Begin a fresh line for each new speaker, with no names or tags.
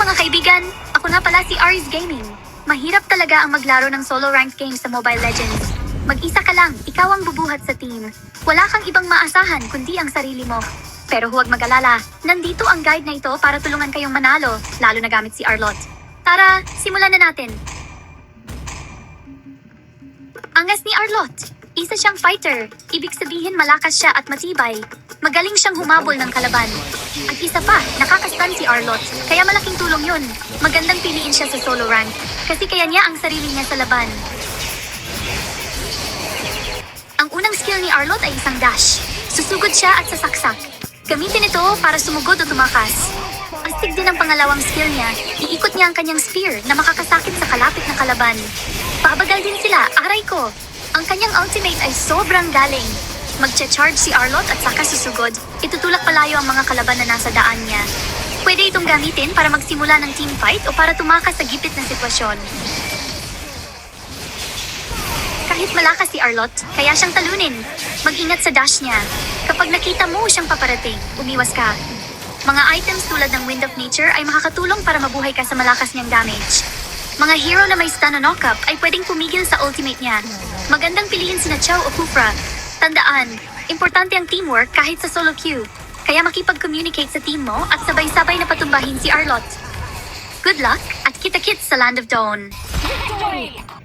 mga kaibigan! Ako na pala si Aries Gaming. Mahirap talaga ang maglaro ng solo ranked games sa Mobile Legends. Mag-isa ka lang, ikaw ang bubuhat sa team. Wala kang ibang maasahan kundi ang sarili mo. Pero huwag mag-alala, nandito ang guide na ito para tulungan kayong manalo, lalo na gamit si Arlott. Tara, simulan na natin. Angas ni Arlott. Isa siyang fighter, ibig sabihin malakas siya at matibay. Magaling siyang humabol ng kalaban. At isa pa, nakakastan si Arlott, kaya malaking tulong yun. Magandang piliin siya sa solo rank, kasi kaya niya ang sarili niya sa laban. Ang unang skill ni Arlott ay isang dash. Susugod siya at sasaksak. Gamitin ito para sumugod o tumakas. Astig din ang pangalawang skill niya. Iikot niya ang kanyang spear na makakasakit sa kalapit na kalaban. Pabagal din sila, aray ko! Ang kanyang ultimate ay sobrang galing. Magcha-charge si Arlott at saka susugod. Itutulak palayo ang mga kalaban na nasa daan niya. Pwede itong gamitin para magsimula ng team fight o para tumakas sa gipit na sitwasyon. Kahit malakas si Arlott, kaya siyang talunin. Mag-ingat sa dash niya. Kapag nakita mo siyang paparating, umiwas ka. Mga items tulad ng Wind of Nature ay makakatulong para mabuhay ka sa malakas niyang damage. Mga hero na may stun o knock-up ay pwedeng pumigil sa ultimate niya. Magandang piliin sina Chow o Kufra. Tandaan, importante ang teamwork kahit sa solo queue. Kaya makipag-communicate sa team mo at sabay-sabay na patumbahin si Arlott. Good luck at kita-kits sa Land of Dawn!
Victory!